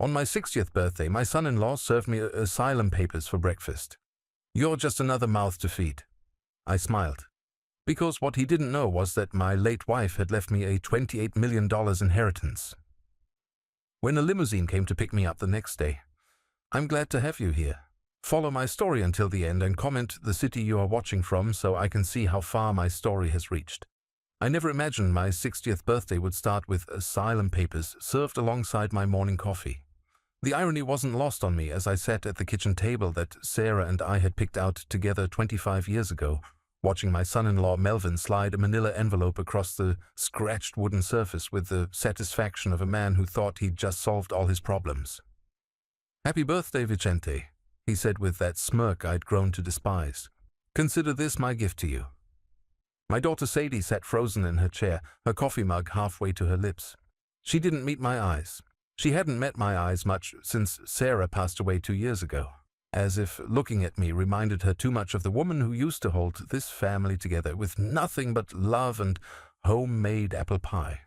On my 60th birthday, my son-in-law served me asylum papers for breakfast. You're just another mouth to feed. I smiled. Because what he didn't know was that my late wife had left me a $28 million inheritance. When a limousine came to pick me up the next day, I'm glad to have you here. Follow my story until the end and comment the city you are watching from so I can see how far my story has reached. I never imagined my 60th birthday would start with asylum papers served alongside my morning coffee. The irony wasn't lost on me as I sat at the kitchen table that Sarah and I had picked out together 25 years ago, watching my son-in-law Melvin slide a manila envelope across the scratched wooden surface with the satisfaction of a man who thought he'd just solved all his problems. "Happy birthday, Vicente," he said with that smirk I'd grown to despise. "Consider this my gift to you." My daughter Sadie sat frozen in her chair, her coffee mug halfway to her lips. She didn't meet my eyes. She hadn't met my eyes much since Sarah passed away 2 years ago, as if looking at me reminded her too much of the woman who used to hold this family together with nothing but love and homemade apple pie.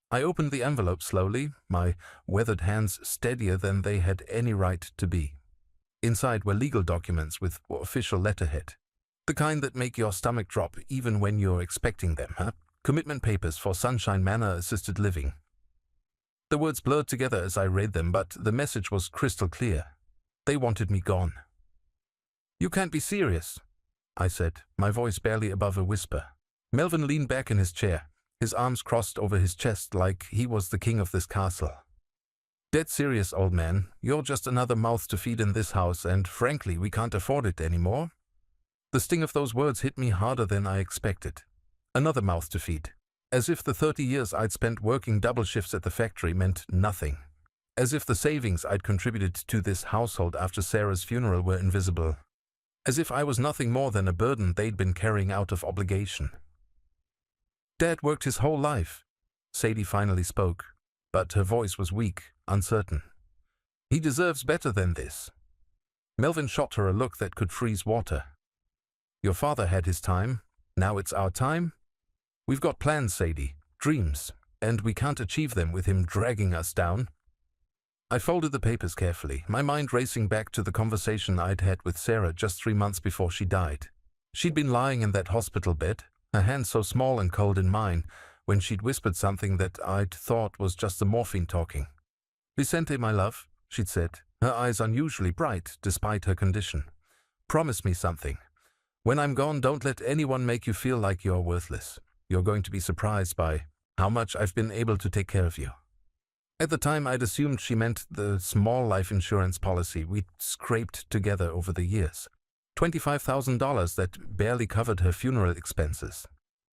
I opened the envelope slowly, my weathered hands steadier than they had any right to be. Inside were legal documents with official letterhead. The kind that make your stomach drop even when you're expecting them, huh? Commitment papers for Sunshine Manor Assisted Living. The words blurred together as I read them, but the message was crystal clear. They wanted me gone. "You can't be serious," I said, my voice barely above a whisper. Melvin leaned back in his chair, his arms crossed over his chest like he was the king of this castle. "Dead serious, old man. You're just another mouth to feed in this house, and frankly, we can't afford it anymore." The sting of those words hit me harder than I expected. Another mouth to feed. As if the 30 years I'd spent working double shifts at the factory meant nothing. As if the savings I'd contributed to this household after Sarah's funeral were invisible. As if I was nothing more than a burden they'd been carrying out of obligation. "Dad worked his whole life," Sadie finally spoke, but her voice was weak, uncertain. "He deserves better than this." Melvin shot her a look that could freeze water. "Your father had his time. Now it's our time. We've got plans, Sadie, dreams, and we can't achieve them with him dragging us down." I folded the papers carefully, my mind racing back to the conversation I'd had with Sarah just 3 months before she died. She'd been lying in that hospital bed, her hand so small and cold in mine, when she'd whispered something that I'd thought was just the morphine talking. "Vicente, my love," she'd said, her eyes unusually bright despite her condition. "Promise me something. When I'm gone, don't let anyone make you feel like you're worthless. You're going to be surprised by how much I've been able to take care of you." At the time, I'd assumed she meant the small life insurance policy we'd scraped together over the years. $25,000 that barely covered her funeral expenses.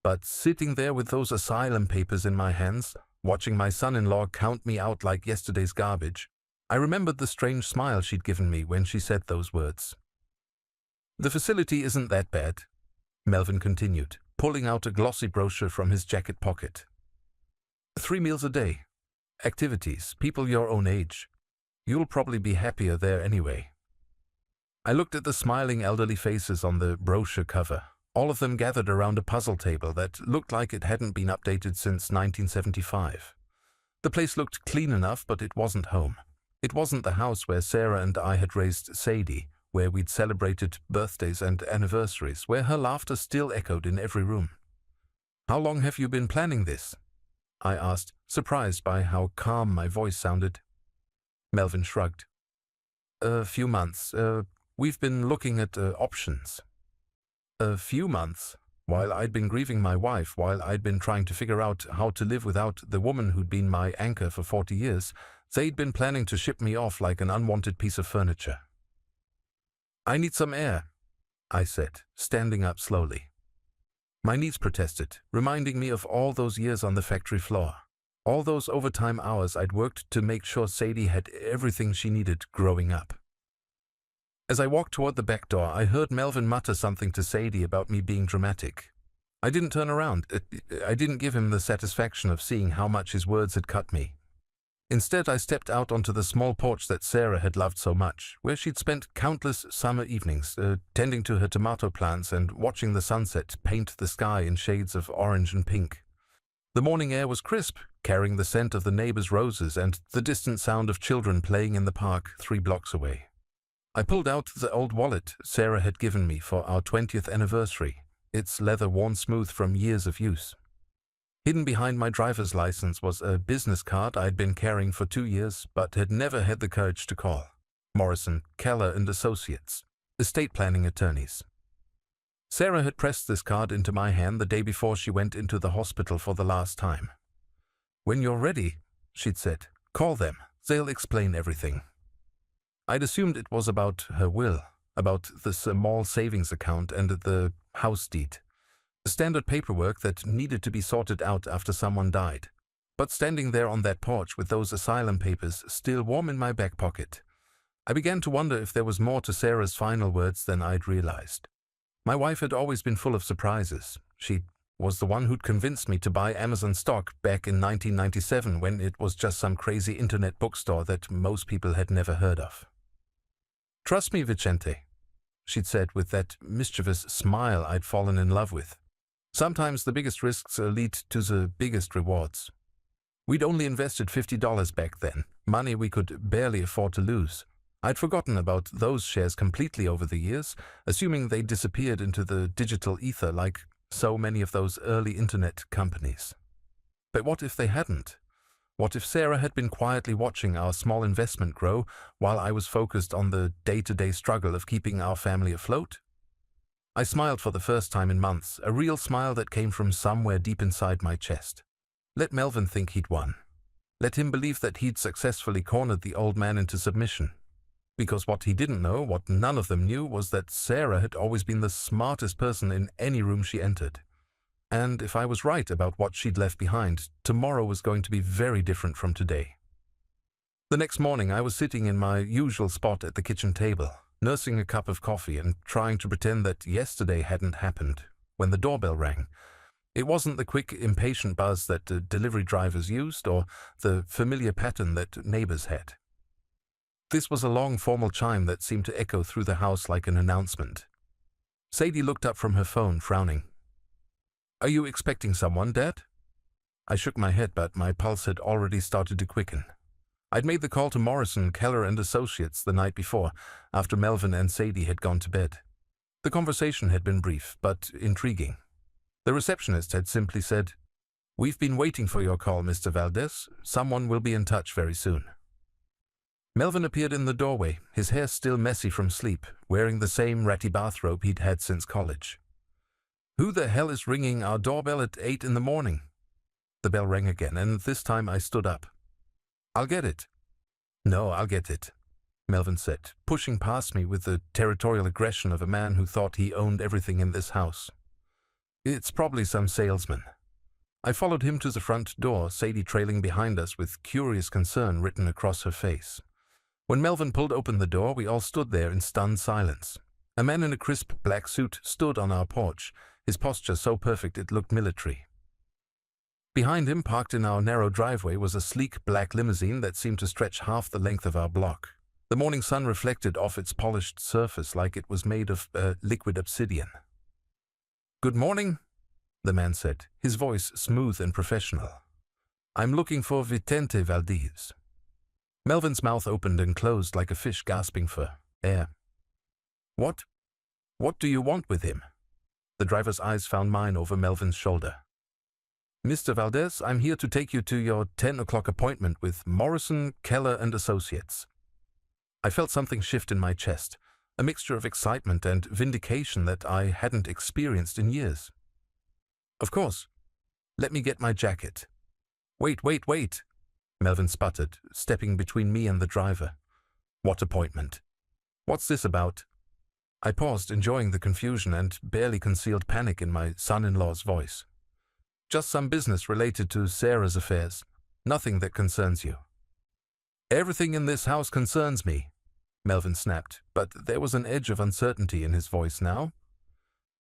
But sitting there with those asylum papers in my hands, watching my son-in-law count me out like yesterday's garbage, I remembered the strange smile she'd given me when she said those words. "The facility isn't that bad," Melvin continued, pulling out a glossy brochure from his jacket pocket. 3 meals a day. Activities, people your own age. You'll probably be happier there anyway." I looked at the smiling elderly faces on the brochure cover, all of them gathered around a puzzle table that looked like it hadn't been updated since 1975. The place looked clean enough, but it wasn't home. It wasn't the house where Sarah and I had raised Sadie, where we'd celebrated birthdays and anniversaries, where her laughter still echoed in every room. "How long have you been planning this?" I asked, surprised by how calm my voice sounded. Melvin shrugged. "A few months. We've been looking at options." A few months? While I'd been grieving my wife, while I'd been trying to figure out how to live without the woman who'd been my anchor for 40 years, they'd been planning to ship me off like an unwanted piece of furniture. "I need some air," I said, standing up slowly. My knees protested, reminding me of all those years on the factory floor, all those overtime hours I'd worked to make sure Sadie had everything she needed growing up. As I walked toward the back door, I heard Melvin mutter something to Sadie about me being dramatic. I didn't turn around. I didn't give him the satisfaction of seeing how much his words had cut me. Instead, I stepped out onto the small porch that Sarah had loved so much, where she'd spent countless summer evenings, tending to her tomato plants and watching the sunset paint the sky in shades of orange and pink. The morning air was crisp, carrying the scent of the neighbors' roses and the distant sound of children playing in the park 3 blocks away. I pulled out the old wallet Sarah had given me for our 20th anniversary, its leather worn smooth from years of use. Hidden behind my driver's license was a business card I'd been carrying for 2 years but had never had the courage to call. Morrison, Keller and Associates, estate planning attorneys. Sarah had pressed this card into my hand the day before she went into the hospital for the last time. "When you're ready," she'd said, "call them. They'll explain everything." I'd assumed it was about her will, about the small savings account and the house deed. Standard paperwork that needed to be sorted out after someone died. But standing there on that porch with those asylum papers still warm in my back pocket, I began to wonder if there was more to Sarah's final words than I'd realized. My wife had always been full of surprises. She was the one who'd convinced me to buy Amazon stock back in 1997 when it was just some crazy internet bookstore that most people had never heard of. "Trust me, Vicente," she'd said with that mischievous smile I'd fallen in love with. "Sometimes the biggest risks lead to the biggest rewards." We'd only invested $50 back then, money we could barely afford to lose. I'd forgotten about those shares completely over the years, assuming they disappeared into the digital ether like so many of those early internet companies. But what if they hadn't? What if Sarah had been quietly watching our small investment grow while I was focused on the day-to-day struggle of keeping our family afloat? I smiled for the first time in months, a real smile that came from somewhere deep inside my chest. Let Melvin think he'd won. Let him believe that he'd successfully cornered the old man into submission. Because what he didn't know, what none of them knew, was that Sarah had always been the smartest person in any room she entered. And if I was right about what she'd left behind, tomorrow was going to be very different from today. The next morning I was sitting in my usual spot at the kitchen table, nursing a cup of coffee and trying to pretend that yesterday hadn't happened, when the doorbell rang. It wasn't the quick, impatient buzz that delivery drivers used or the familiar pattern that neighbors had. This was a long, formal chime that seemed to echo through the house like an announcement. Sadie looked up from her phone, frowning. "Are you expecting someone, Dad?" I shook my head, but my pulse had already started to quicken. I'd made the call to Morrison, Keller and Associates the night before, after Melvin and Sadie had gone to bed. The conversation had been brief, but intriguing. The receptionist had simply said, "We've been waiting for your call, Mr. Valdez. Someone will be in touch very soon." Melvin appeared in the doorway, his hair still messy from sleep, wearing the same ratty bathrobe he'd had since college. "Who the hell is ringing our doorbell at 8 in the morning?" The bell rang again, and this time I stood up. "I'll get it." "No, I'll get it," Melvin said, pushing past me with the territorial aggression of a man who thought he owned everything in this house. "It's probably some salesman." I followed him to the front door, Sadie trailing behind us with curious concern written across her face. When Melvin pulled open the door, we all stood there in stunned silence. A man in a crisp black suit stood on our porch, his posture so perfect it looked military. Behind him, parked in our narrow driveway, was a sleek black limousine that seemed to stretch half the length of our block. The morning sun reflected off its polished surface like it was made of liquid obsidian. "Good morning," the man said, his voice smooth and professional. "I'm looking for Vicente Valdez." Melvin's mouth opened and closed like a fish gasping for air. What do you want with him?" The driver's eyes found mine over Melvin's shoulder. "Mr. Valdez, I'm here to take you to your 10 o'clock appointment with Morrison, Keller and Associates." I felt something shift in my chest, a mixture of excitement and vindication that I hadn't experienced in years. "Of course. Let me get my jacket." Wait, Melvin sputtered, stepping between me and the driver. "What appointment? What's this about?" I paused, enjoying the confusion and barely concealed panic in my son-in-law's voice. "Just some business related to Sarah's affairs. Nothing that concerns you." "Everything in this house concerns me," Melvin snapped, but there was an edge of uncertainty in his voice now.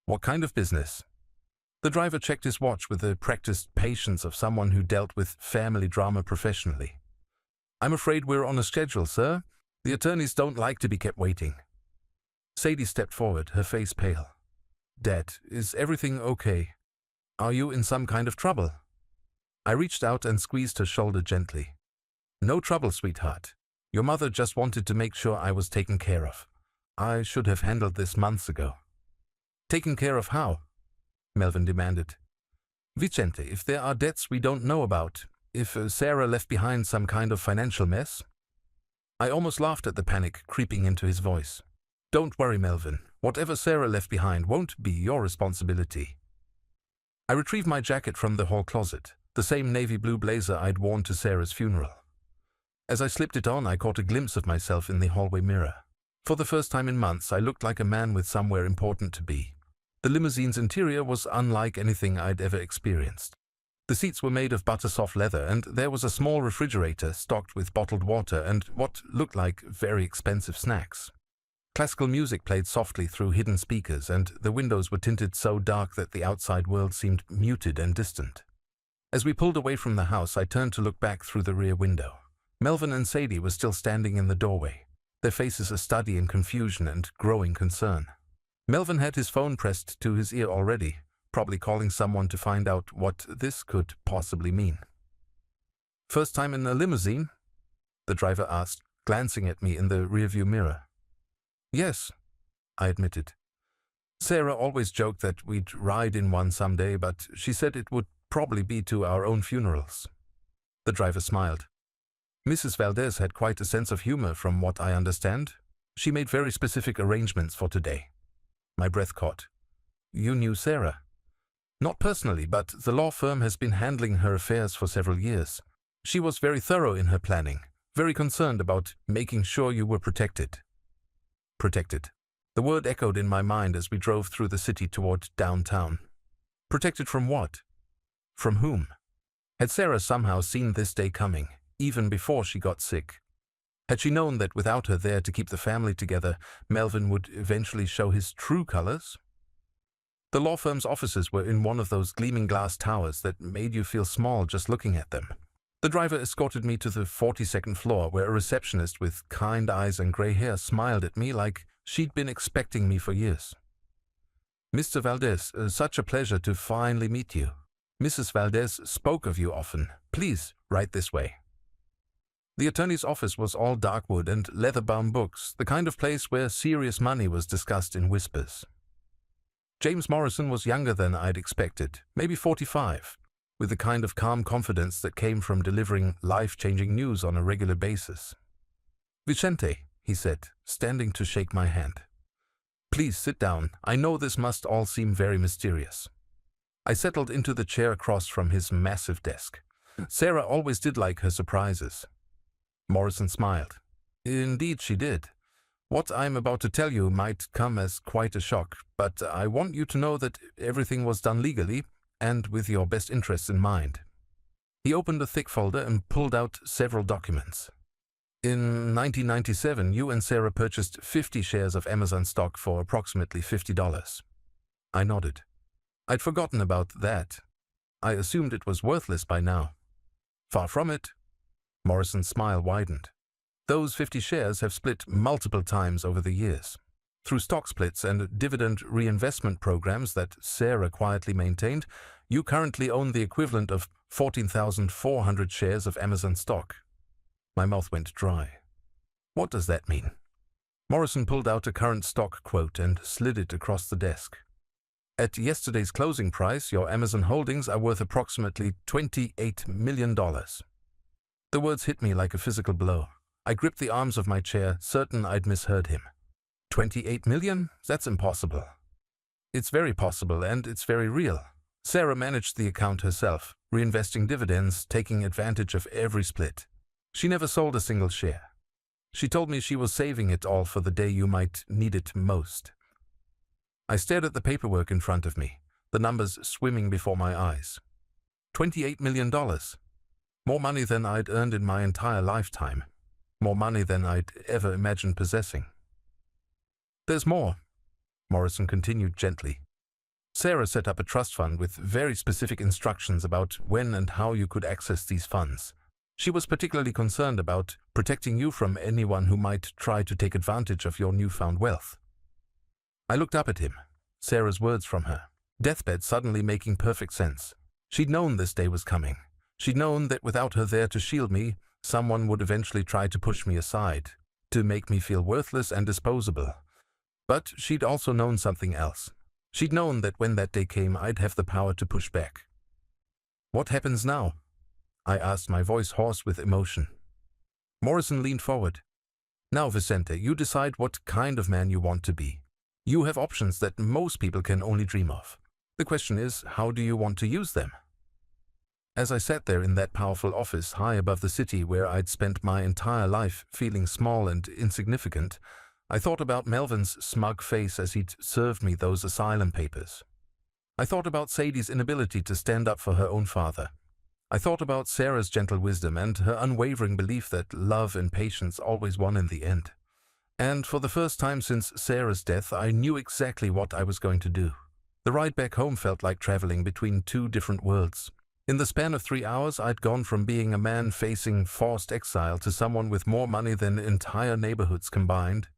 "What kind of business?" The driver checked his watch with the practiced patience of someone who dealt with family drama professionally. "I'm afraid we're on a schedule, sir. The attorneys don't like to be kept waiting." Sadie stepped forward, her face pale. "Dad, is everything okay? Are you in some kind of trouble?" I reached out and squeezed her shoulder gently. No trouble, sweetheart. Your mother just wanted to make sure I was taken care of. I should have handled this months ago. Taken care of how? Melvin demanded. Vicente, if there are debts we don't know about, if Sarah left behind some kind of financial mess. I almost laughed at the panic creeping into his voice. Don't worry, Melvin. Whatever Sarah left behind won't be your responsibility. I retrieved my jacket from the hall closet, the same navy blue blazer I'd worn to Sarah's funeral. As I slipped it on, I caught a glimpse of myself in the hallway mirror. For the first time in months, I looked like a man with somewhere important to be. The limousine's interior was unlike anything I'd ever experienced. The seats were made of butter-soft leather, and there was a small refrigerator stocked with bottled water and what looked like very expensive snacks. Classical music played softly through hidden speakers, and the windows were tinted so dark that the outside world seemed muted and distant. As we pulled away from the house, I turned to look back through the rear window. Melvin and Sadie were still standing in the doorway, their faces a study in confusion and growing concern. Melvin had his phone pressed to his ear already, probably calling someone to find out what this could possibly mean. First time in a limousine? The driver asked, glancing at me in the rearview mirror. Yes, I admitted. Sarah always joked that we'd ride in one someday, but she said it would probably be to our own funerals. The driver smiled. Mrs. Valdez had quite a sense of humor from what I understand. She made very specific arrangements for today. My breath caught. You knew Sarah? Not personally, but the law firm has been handling her affairs for several years. She was very thorough in her planning, very concerned about making sure you were protected. Protected. The word echoed in my mind as we drove through the city toward downtown. Protected from what? From whom? Had Sarah somehow seen this day coming, even before she got sick? Had she known that without her there to keep the family together, Melvin would eventually show his true colors? The law firm's offices were in one of those gleaming glass towers that made you feel small just looking at them. The driver escorted me to the 42nd floor, where a receptionist with kind eyes and gray hair smiled at me like she'd been expecting me for years. Mr. Valdez, such a pleasure to finally meet you. Mrs. Valdez spoke of you often. Please, right this way. The attorney's office was all dark wood and leather-bound books, the kind of place where serious money was discussed in whispers. James Morrison was younger than I'd expected, maybe 45, with the kind of calm confidence that came from delivering life-changing news on a regular basis. Vicente, he said, standing to shake my hand. Please sit down. I know this must all seem very mysterious. I settled into the chair across from his massive desk. Sarah always did like her surprises. Morrison smiled. Indeed she did. What I'm about to tell you might come as quite a shock, but I want you to know that everything was done legally and with your best interests in mind. He opened a thick folder and pulled out several documents. In 1997, you and Sarah purchased 50 shares of Amazon stock for approximately $50. I nodded. I'd forgotten about that. I assumed it was worthless by now. Far from it. Morrison's smile widened. Those 50 shares have split multiple times over the years. Through stock splits and dividend reinvestment programs that Sarah quietly maintained, you currently own the equivalent of 14,400 shares of Amazon stock. My mouth went dry. What does that mean? Morrison pulled out a current stock quote and slid it across the desk. At yesterday's closing price, your Amazon holdings are worth approximately $28 million. The words hit me like a physical blow. I gripped the arms of my chair, certain I'd misheard him. 28 million? That's impossible. It's very possible, and it's very real. Sarah managed the account herself, reinvesting dividends, taking advantage of every split. She never sold a single share. She told me she was saving it all for the day you might need it most. I stared at the paperwork in front of me, the numbers swimming before my eyes. $28 million. More money than I'd earned in my entire lifetime. More money than I'd ever imagined possessing. There's more, Morrison continued gently. Sarah set up a trust fund with very specific instructions about when and how you could access these funds. She was particularly concerned about protecting you from anyone who might try to take advantage of your newfound wealth. I looked up at him, Sarah's words from her, deathbed suddenly making perfect sense. She'd known this day was coming. She'd known that without her there to shield me, someone would eventually try to push me aside, to make me feel worthless and disposable. But she'd also known something else. She'd known that when that day came, I'd have the power to push back. "What happens now?" I asked, my voice hoarse with emotion. Morrison leaned forward. "Now, Vicente, you decide what kind of man you want to be. You have options that most people can only dream of. The question is, how do you want to use them?" As I sat there in that powerful office high above the city where I'd spent my entire life feeling small and insignificant, I thought about Melvin's smug face as he'd served me those asylum papers. I thought about Sadie's inability to stand up for her own father. I thought about Sarah's gentle wisdom and her unwavering belief that love and patience always won in the end. And for the first time since Sarah's death, I knew exactly what I was going to do. The ride back home felt like traveling between two different worlds. In the span of 3 hours, I'd gone from being a man facing forced exile to someone with more money than entire neighborhoods combined.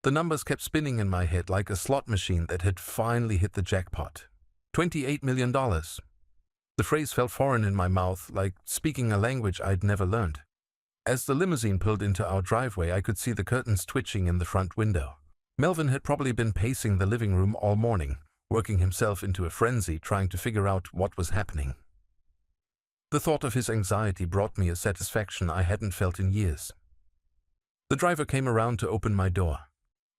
The numbers kept spinning in my head like a slot machine that had finally hit the jackpot. $28 million. The phrase felt foreign in my mouth, like speaking a language I'd never learned. As the limousine pulled into our driveway, I could see the curtains twitching in the front window. Melvin had probably been pacing the living room all morning, working himself into a frenzy trying to figure out what was happening. The thought of his anxiety brought me a satisfaction I hadn't felt in years. The driver came around to open my door.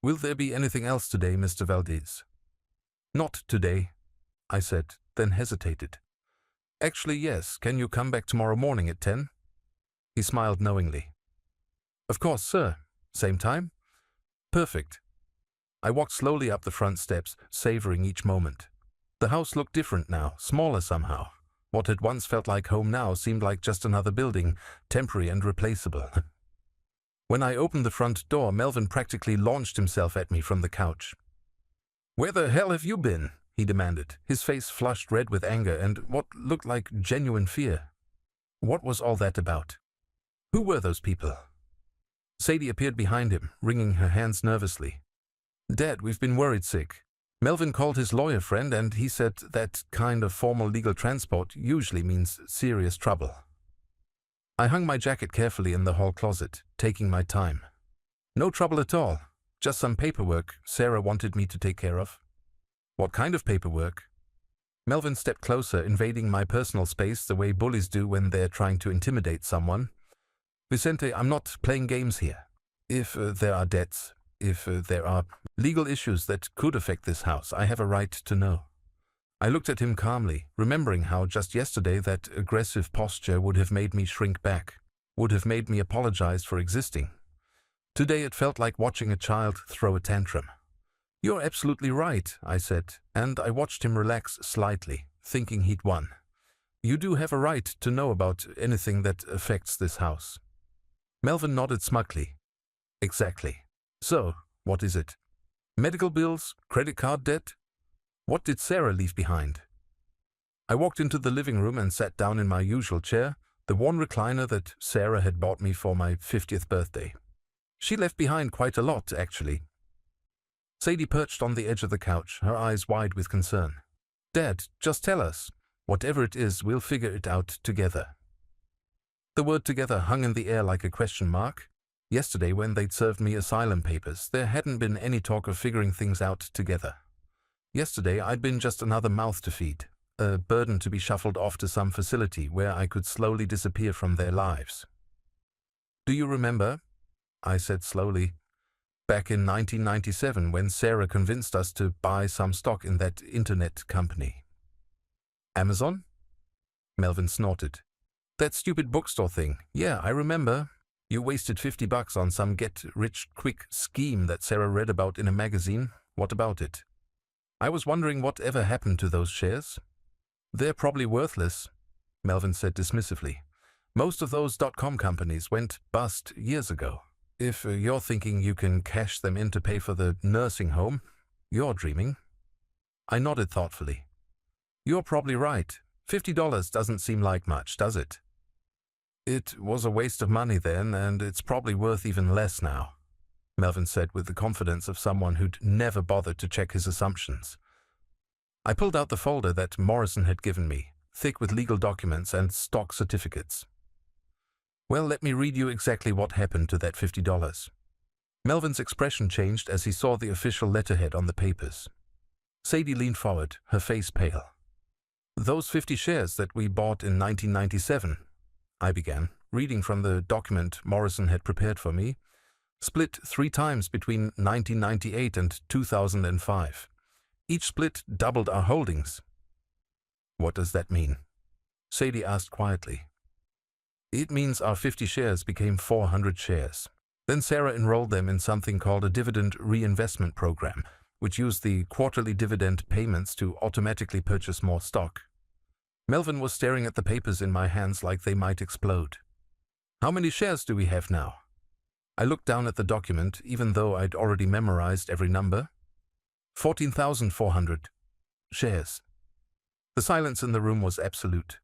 "Will there be anything else today, Mr. Valdez?" "Not today," I said, then hesitated. "Actually, yes. Can you come back tomorrow morning at 10? He smiled knowingly. "Of course, sir. Same time?" "Perfect." I walked slowly up the front steps, savoring each moment. The house looked different now, smaller somehow. What had once felt like home now seemed like just another building, temporary and replaceable. When I opened the front door, Melvin practically launched himself at me from the couch. "Where the hell have you been?" he demanded, his face flushed red with anger and what looked like genuine fear. What was all that about? Who were those people? Sadie appeared behind him, wringing her hands nervously. "Dad, we've been worried sick. Melvin called his lawyer friend and he said that kind of formal legal transport usually means serious trouble." I hung my jacket carefully in the hall closet, taking my time. "No trouble at all. Just some paperwork Sarah wanted me to take care of." "What kind of paperwork?" Melvin stepped closer, invading my personal space the way bullies do when they're trying to intimidate someone. "Vicente, I'm not playing games here. If there are debts, if there are legal issues that could affect this house, I have a right to know." I looked at him calmly, remembering how just yesterday that aggressive posture would have made me shrink back, would have made me apologize for existing. Today it felt like watching a child throw a tantrum. "You're absolutely right," I said, and I watched him relax slightly, thinking he'd won. "You do have a right to know about anything that affects this house." Melvin nodded smugly. "Exactly. So, what is it? Medical bills? Credit card debt? What did Sarah leave behind?" I walked into the living room and sat down in my usual chair, the worn recliner that Sarah had bought me for my 50th birthday. She left behind quite a lot, actually. Sadie perched on the edge of the couch, her eyes wide with concern. "Dad, just tell us. Whatever it is, we'll figure it out together." The word "together" hung in the air like a question mark. Yesterday, when they'd served me asylum papers, there hadn't been any talk of figuring things out together. Yesterday, I'd been just another mouth to feed, a burden to be shuffled off to some facility where I could slowly disappear from their lives. "Do you remember?" I said slowly. "Back in 1997, when Sarah convinced us to buy some stock in that internet company." "Amazon?" Melvin snorted. "That stupid bookstore thing. Yeah, I remember. You wasted $50 on some get-rich-quick scheme that Sarah read about in a magazine. What about it?" "I was wondering whatever happened to those shares." "They're probably worthless," Melvin said dismissively. "Most of those .com companies went bust years ago. If you're thinking you can cash them in to pay for the nursing home, you're dreaming." I nodded thoughtfully. "You're probably right. $50 doesn't seem like much, does it?" "It was a waste of money then, and it's probably worth even less now," Melvin said with the confidence of someone who'd never bothered to check his assumptions. I pulled out the folder that Morrison had given me, thick with legal documents and stock certificates. Well, let me read you exactly what happened to that $50. Melvin's expression changed as he saw the official letterhead on the papers. Sadie leaned forward, her face pale. Those 50 shares that we bought in 1997, I began, reading from the document Morrison had prepared for me, split 3 times between 1998 and 2005. Each split doubled our holdings. What does that mean? Sadie asked quietly. It means our 50 shares became 400 shares. Then Sarah enrolled them in something called a dividend reinvestment program, which used the quarterly dividend payments to automatically purchase more stock. Melvin was staring at the papers in my hands like they might explode. How many shares do we have now? I looked down at the document, even though I'd already memorized every number. 14,400 shares. The silence in the room was absolute.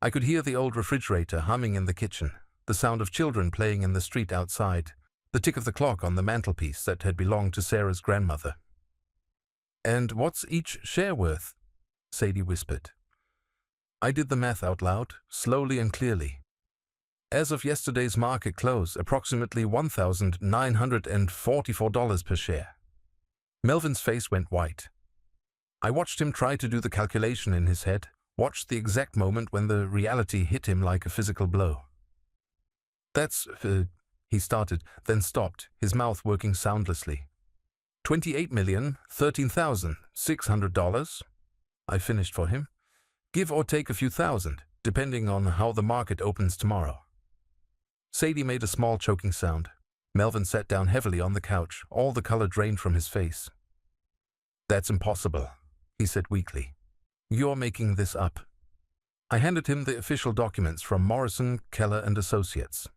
I could hear the old refrigerator humming in the kitchen, the sound of children playing in the street outside, the tick of the clock on the mantelpiece that had belonged to Sarah's grandmother. And what's each share worth? Sadie whispered. I did the math out loud, slowly and clearly. As of yesterday's market close, approximately $1,944 per share. Melvin's face went white. I watched him try to do the calculation in his head, watched the exact moment when the reality hit him like a physical blow. That's, he started, then stopped, his mouth working soundlessly. $28,013,600, I finished for him. Give or take a few thousand, depending on how the market opens tomorrow. Sadie made a small choking sound. Melvin sat down heavily on the couch, all the color drained from his face. That's impossible, he said weakly. You're making this up. I handed him the official documents from Morrison, Keller & Associates.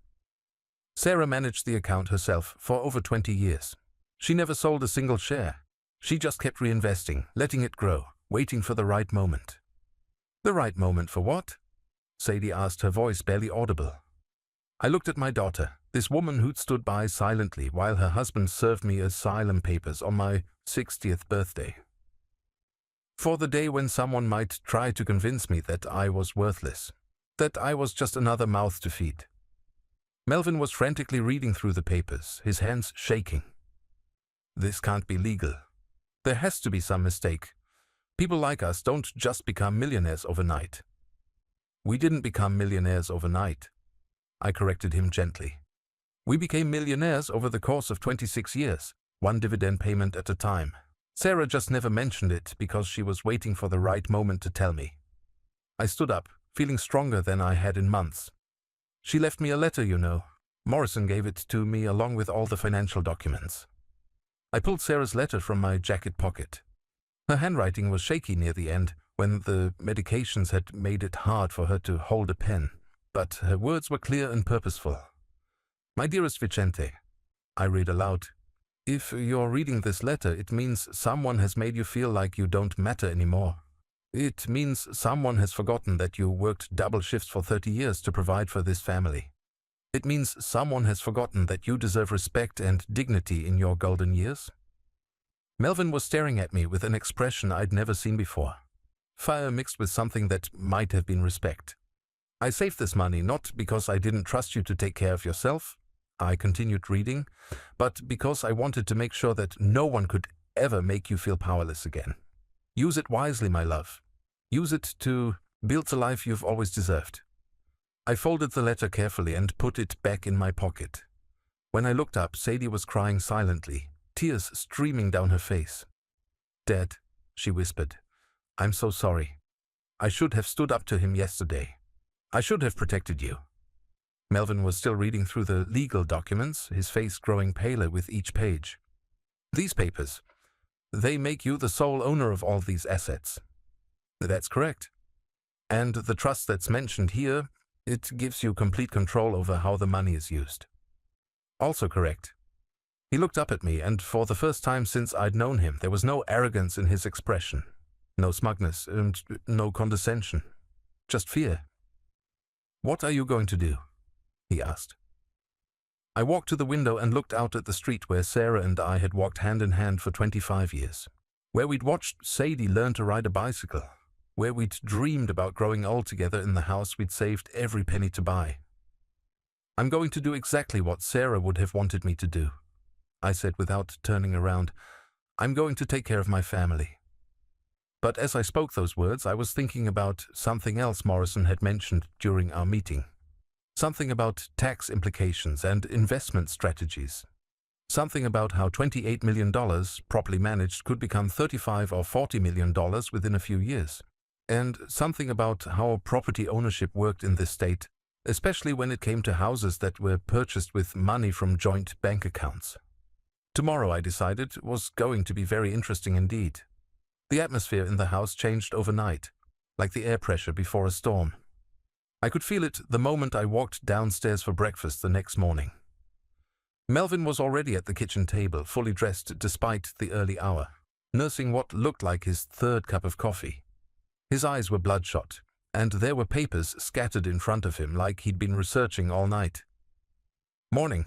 Sarah managed the account herself for over 20 years. She never sold a single share. She just kept reinvesting, letting it grow, waiting for the right moment. The right moment for what? Sadie asked, her voice barely audible. I looked at my daughter, this woman who'd stood by silently while her husband served me asylum papers on my 60th birthday. For the day when someone might try to convince me that I was worthless, that I was just another mouth to feed. Melvin was frantically reading through the papers, his hands shaking. This can't be legal. There has to be some mistake. People like us don't just become millionaires overnight. We didn't become millionaires overnight. I corrected him gently. We became millionaires over the course of 26 years, one dividend payment at a time. Sarah just never mentioned it because she was waiting for the right moment to tell me. I stood up, feeling stronger than I had in months. She left me a letter, you know. Morrison gave it to me along with all the financial documents. I pulled Sarah's letter from my jacket pocket. Her handwriting was shaky near the end, when the medications had made it hard for her to hold a pen, but her words were clear and purposeful. My dearest Vicente, I read aloud. If you're reading this letter, it means someone has made you feel like you don't matter anymore. It means someone has forgotten that you worked double shifts for 30 years to provide for this family. It means someone has forgotten that you deserve respect and dignity in your golden years. Melvin was staring at me with an expression I'd never seen before. Fire mixed with something that might have been respect. I saved this money not because I didn't trust you to take care of yourself, I continued reading, but because I wanted to make sure that no one could ever make you feel powerless again. Use it wisely, my love. Use it to build the life you've always deserved. I folded the letter carefully and put it back in my pocket. When I looked up, Sadie was crying silently, tears streaming down her face. Dad, she whispered, I'm so sorry. I should have stood up to him yesterday. I should have protected you. Melvin was still reading through the legal documents, his face growing paler with each page. These papers, they make you the sole owner of all these assets. That's correct. And the trust that's mentioned here, it gives you complete control over how the money is used. Also correct. He looked up at me, and for the first time since I'd known him, there was no arrogance in his expression, no smugness, and no condescension, just fear. What are you going to do? He asked. I walked to the window and looked out at the street where Sarah and I had walked hand in hand for 25 years, where we'd watched Sadie learn to ride a bicycle, where we'd dreamed about growing old together in the house we'd saved every penny to buy. I'm going to do exactly what Sarah would have wanted me to do, I said without turning around. I'm going to take care of my family. But as I spoke those words, I was thinking about something else Morrison had mentioned during our meeting. Something about tax implications and investment strategies. Something about how $28 million, properly managed, could become $35 or $40 million within a few years. And something about how property ownership worked in this state, especially when it came to houses that were purchased with money from joint bank accounts. Tomorrow, I decided, was going to be very interesting indeed. The atmosphere in the house changed overnight, like the air pressure before a storm. I could feel it the moment I walked downstairs for breakfast the next morning. Melvin was already at the kitchen table, fully dressed despite the early hour, nursing what looked like his third cup of coffee. His eyes were bloodshot, and there were papers scattered in front of him like he'd been researching all night. "Morning,"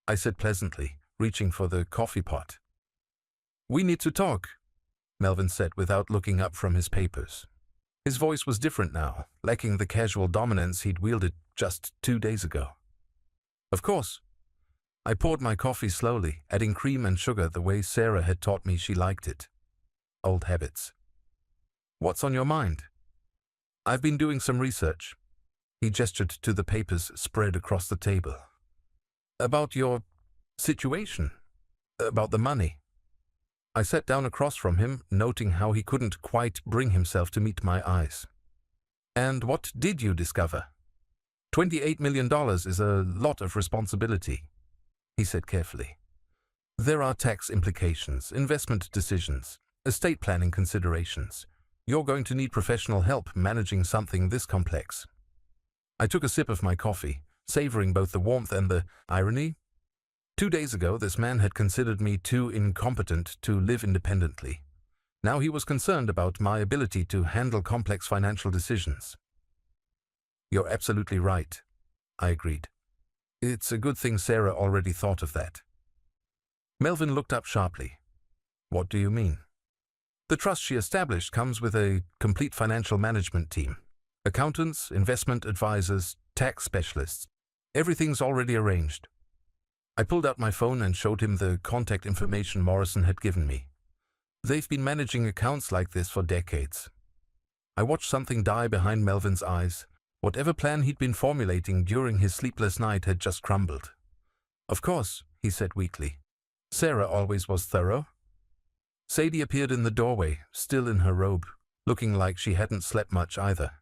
I said pleasantly, reaching for the coffee pot. "We need to talk," Melvin said without looking up from his papers. His voice was different now, lacking the casual dominance he'd wielded just 2 days ago. "Of course." I poured my coffee slowly, adding cream and sugar the way Sarah had taught me she liked it. Old habits. "What's on your mind?" "I've been doing some research." He gestured to the papers spread across the table. "About your situation. About the money." I sat down across from him, noting how he couldn't quite bring himself to meet my eyes. "And what did you discover?" $28 million is a lot of responsibility," he said carefully. "There are tax implications, investment decisions, estate planning considerations. You're going to need professional help managing something this complex." I took a sip of my coffee, savoring both the warmth and the irony. 2 days ago, this man had considered me too incompetent to live independently. Now he was concerned about my ability to handle complex financial decisions. "You're absolutely right," I agreed. "It's a good thing Sarah already thought of that." Melvin looked up sharply. "What do you mean?" "The trust she established comes with a complete financial management team. Accountants, investment advisors, tax specialists. Everything's already arranged." I pulled out my phone and showed him the contact information Morrison had given me. They've been managing accounts like this for decades. I watched something die behind Melvin's eyes. Whatever plan he'd been formulating during his sleepless night had just crumbled. "Of course," he said weakly. "Sarah always was thorough." Sadie appeared in the doorway, still in her robe, looking like she hadn't slept much either.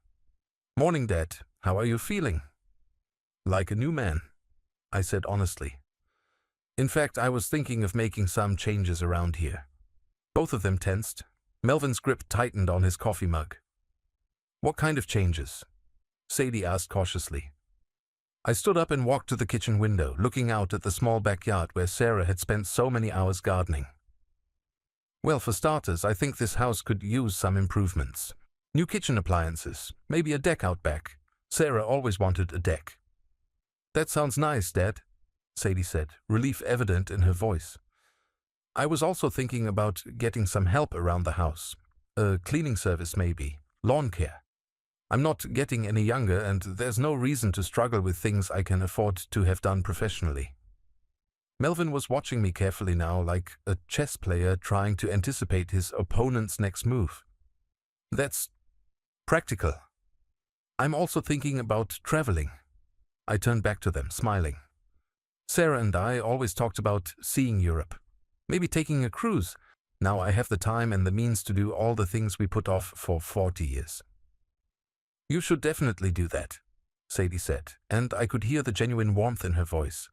"Morning, Dad. How are you feeling?" "Like a new man," I said honestly. In fact, I was thinking of making some changes around here. Both of them tensed. Melvin's grip tightened on his coffee mug. "What kind of changes?" Sadie asked cautiously. I stood up and walked to the kitchen window, looking out at the small backyard where Sarah had spent so many hours gardening. "Well, for starters, I think this house could use some improvements. New kitchen appliances, maybe a deck out back. Sarah always wanted a deck." "That sounds nice, Dad," Sadie said, relief evident in her voice. "I was also thinking about getting some help around the house. A cleaning service maybe, lawn care. I'm not getting any younger, and there's no reason to struggle with things I can afford to have done professionally." Melvin was watching me carefully now, like a chess player trying to anticipate his opponent's next move. "That's practical. I'm also thinking about traveling." I turned back to them, smiling. "Sarah and I always talked about seeing Europe. Maybe taking a cruise. Now I have the time and the means to do all the things we put off for 40 years. "You should definitely do that," Sadie said, and I could hear the genuine warmth in her voice.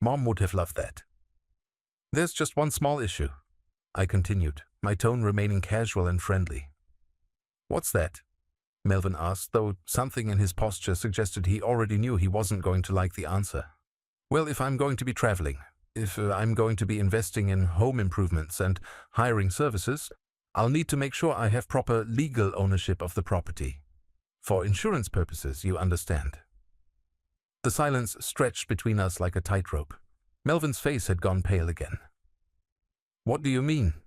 "Mom would have loved that." "There's just one small issue," I continued, my tone remaining casual and friendly. "What's that?" Melvin asked, though something in his posture suggested he already knew he wasn't going to like the answer. "Well, if I'm going to be traveling, if I'm going to be investing in home improvements and hiring services, I'll need to make sure I have proper legal ownership of the property. For insurance purposes, you understand." The silence stretched between us like a tightrope. Melvin's face had gone pale again. "What do you mean?"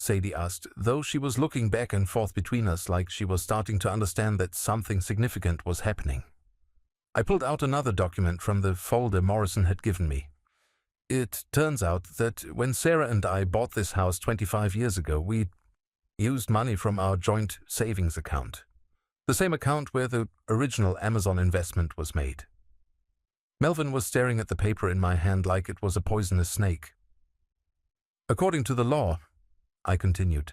Sadie asked, though she was looking back and forth between us like she was starting to understand that something significant was happening. I pulled out another document from the folder Morrison had given me. It turns out that when Sarah and I bought this house 25 years ago, we used money from our joint savings account, the same account where the original Amazon investment was made. Melvin was staring at the paper in my hand like it was a poisonous snake. According to the law, I continued,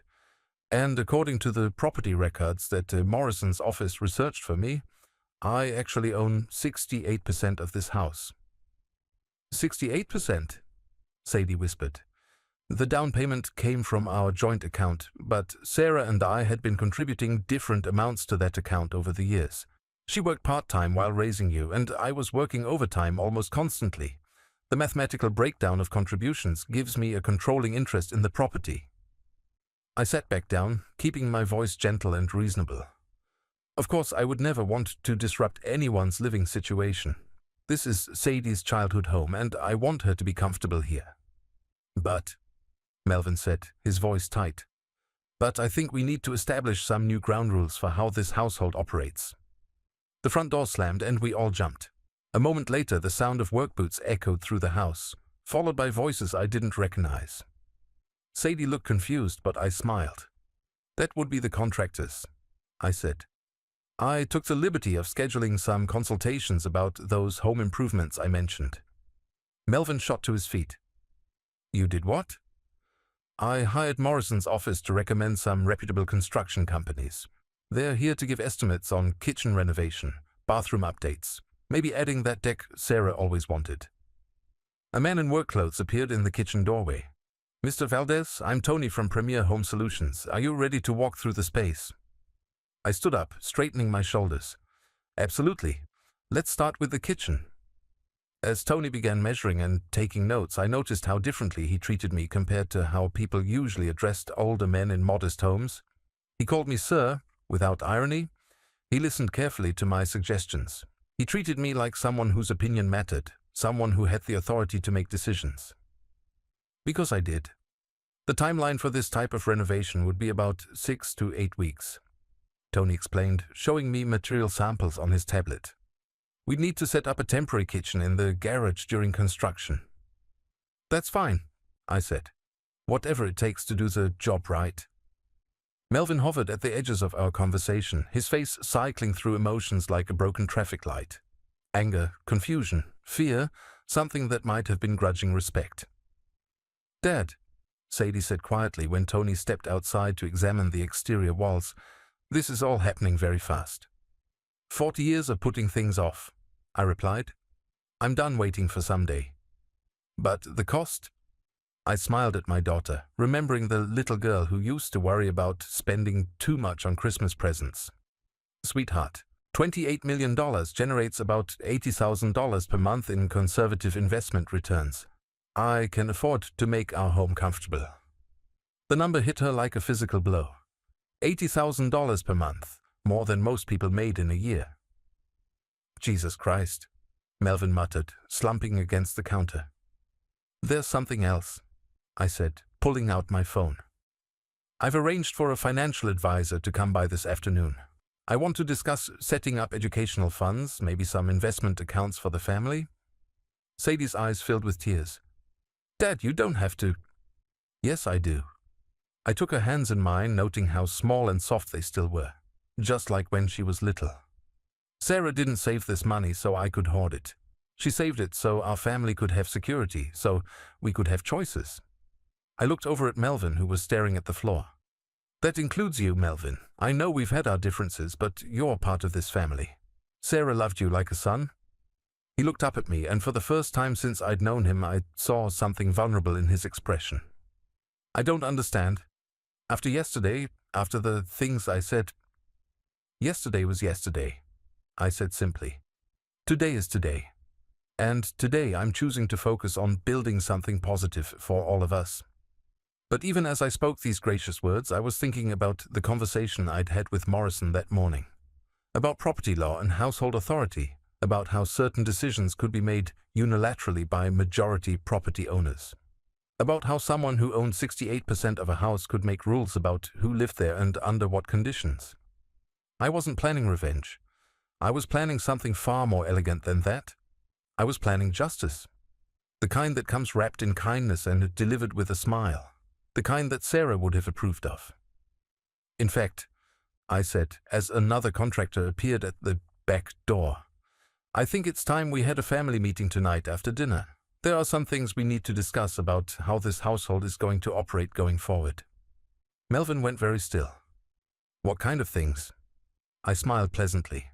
and according to the property records that Morrison's office researched for me, I actually own 68% of this house. 68%? Sadie whispered. The down payment came from our joint account, but Sarah and I had been contributing different amounts to that account over the years. She worked part-time while raising you, and I was working overtime almost constantly. The mathematical breakdown of contributions gives me a controlling interest in the property. I sat back down, keeping my voice gentle and reasonable. Of course, I would never want to disrupt anyone's living situation. This is Sadie's childhood home, and I want her to be comfortable here. But, Melvin said, his voice tight, but I think we need to establish some new ground rules for how this household operates. The front door slammed, and we all jumped. A moment later, the sound of work boots echoed through the house, followed by voices I didn't recognize. Sadie looked confused, but I smiled. That would be the contractors, I said. I took the liberty of scheduling some consultations about those home improvements I mentioned. Melvin shot to his feet. You did what? I hired Morrison's office to recommend some reputable construction companies. They're here to give estimates on kitchen renovation, bathroom updates, maybe adding that deck Sarah always wanted. A man in work clothes appeared in the kitchen doorway. Mr. Valdez, I'm Tony from Premier Home Solutions. Are you ready to walk through the space? I stood up, straightening my shoulders. Absolutely. Let's start with the kitchen. As Tony began measuring and taking notes, I noticed how differently he treated me compared to how people usually addressed older men in modest homes. He called me sir, without irony. He listened carefully to my suggestions. He treated me like someone whose opinion mattered, someone who had the authority to make decisions. Because I did. The timeline for this type of renovation would be about 6 to 8 weeks. Tony explained, showing me material samples on his tablet. We'd need to set up a temporary kitchen in the garage during construction. That's fine, I said. Whatever it takes to do the job right. Melvin hovered at the edges of our conversation, his face cycling through emotions like a broken traffic light. Anger, confusion, fear, something that might have been grudging respect. Dad, Sadie said quietly when Tony stepped outside to examine the exterior walls, this is all happening very fast. 40 years of putting things off, I replied. I'm done waiting for someday. But the cost? I smiled at my daughter, remembering the little girl who used to worry about spending too much on Christmas presents. Sweetheart, $28 million generates about $80,000 per month in conservative investment returns. I can afford to make our home comfortable. The number hit her like a physical blow. $80,000 per month, more than most people made in a year. Jesus Christ, Melvin muttered, slumping against the counter. There's something else, I said, pulling out my phone. I've arranged for a financial advisor to come by this afternoon. I want to discuss setting up educational funds, maybe some investment accounts for the family. Sadie's eyes filled with tears. Dad, you don't have to. Yes, I do. I took her hands in mine, noting how small and soft they still were, just like when she was little. Sarah didn't save this money so I could hoard it. She saved it so our family could have security, so we could have choices. I looked over at Melvin, who was staring at the floor. That includes you, Melvin. I know we've had our differences, but you're part of this family. Sarah loved you like a son. He looked up at me, and for the first time since I'd known him, I saw something vulnerable in his expression. I don't understand. After yesterday, after the things I said, yesterday was yesterday, I said simply. Today is today. And today I'm choosing to focus on building something positive for all of us. But even as I spoke these gracious words, I was thinking about the conversation I'd had with Morrison that morning. About property law and household authority, about how certain decisions could be made unilaterally by majority property owners. About how someone who owned 68% of a house could make rules about who lived there and under what conditions. I wasn't planning revenge. I was planning something far more elegant than that. I was planning justice. The kind that comes wrapped in kindness and delivered with a smile. The kind that Sarah would have approved of. In fact, I said, as another contractor appeared at the back door, I think it's time we had a family meeting tonight after dinner. There are some things we need to discuss about how this household is going to operate going forward. Melvin went very still. What kind of things? I smiled pleasantly.